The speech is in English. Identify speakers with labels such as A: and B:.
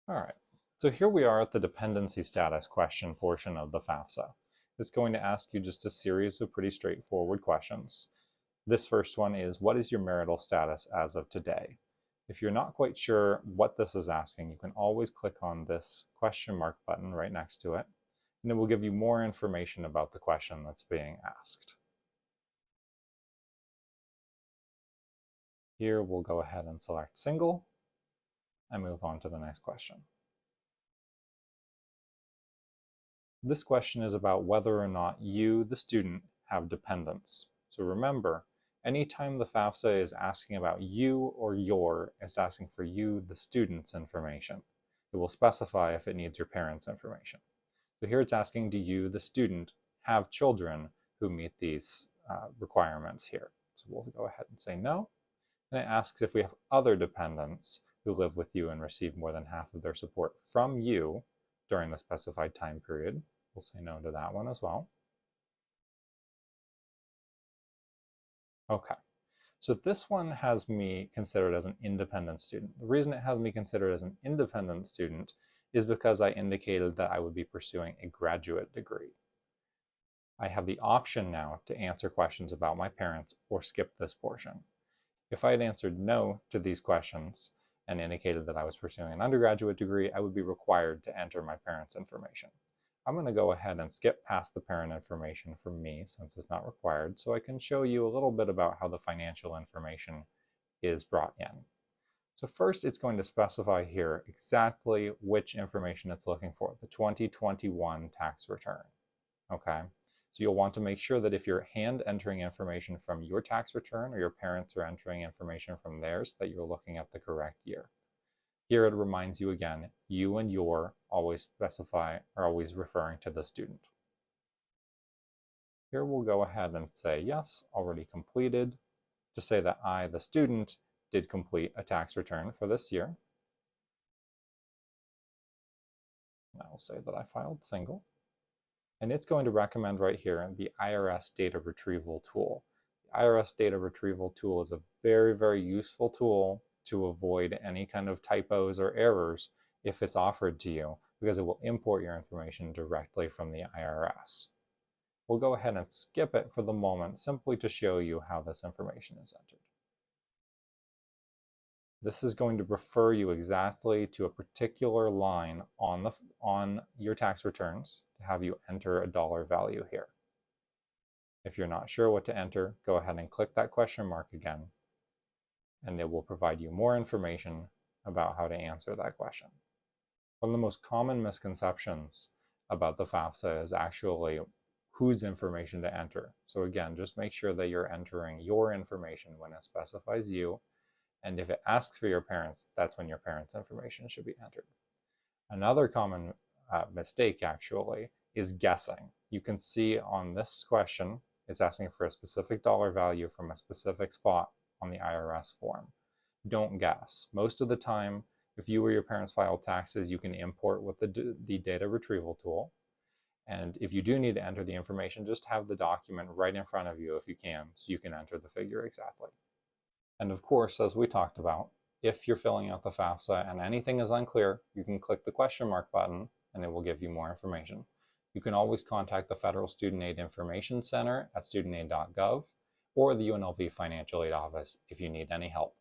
A: All right, so here we are at the dependency status question portion of the FAFSA. It's going to ask you just a series of pretty straightforward questions. This first one is, what is your marital status as of today? If you're not quite sure what this is asking, you can always click on this question mark button right next to it, and it will give you more information about the question that's being asked. Here we'll go ahead and select single and move on to the next question. This question is about whether or not you, the student, have dependents. So remember, anytime the FAFSA is asking about you or your, it's asking for you, the student's information. It will specify if it needs your parents' information. So here it's asking, do you, the student, have children who meet these requirements here? So we'll go ahead and say no. And it asks if we have other dependents who live with you and receive more than half of their support from you during the specified time period. We'll say no to that one as well. Okay, so this one has me considered as an independent student. The reason it has me considered as an independent student is because I indicated that I would be pursuing a graduate degree. I have the option now to answer questions about my parents or skip this portion. If I had answered no to these questions and indicated that I was pursuing an undergraduate degree, I would be required to enter my parents' information. I'm going to go ahead and skip past the parent information for me since it's not required, so I can show you a little bit about how the financial information is brought in. So first, it's going to specify here exactly which information it's looking for, the 2021 tax return. Okay, so you'll want to make sure that if you're hand entering information from your tax return or your parents are entering information from theirs, that you're looking at the correct year. Here it reminds you again, you and your always specify are always referring to the student. Here we'll go ahead and say yes, already completed, to say that I, the student, did complete a tax return for this year. And I will say that I filed single. And it's going to recommend right here the IRS data retrieval tool. The IRS data retrieval tool is a very, very useful tool to avoid any kind of typos or errors if it's offered to you, because it will import your information directly from the IRS. We'll go ahead and skip it for the moment simply to show you how this information is entered. This is going to refer you exactly to a particular line on your tax returns to have you enter a dollar value here. If you're not sure what to enter, go ahead and click that question mark again, and it will provide you more information about how to answer that question. One of the most common misconceptions about the FAFSA is actually whose information to enter. So again, just make sure that you're entering your information when it specifies you. And if it asks for your parents, that's when your parents' information should be entered. Another common mistake, actually, is guessing. You can see on this question, it's asking for a specific dollar value from a specific spot on the IRS form. Don't guess. Most of the time, if you or your parents filed taxes, you can import with the data retrieval tool. And if you do need to enter the information, just have the document right in front of you if you can, so you can enter the figure exactly. And of course, as we talked about, if you're filling out the FAFSA and anything is unclear, you can click the question mark button and it will give you more information. You can always contact the Federal Student Aid Information Center at studentaid.gov or the UNLV Financial Aid Office if you need any help.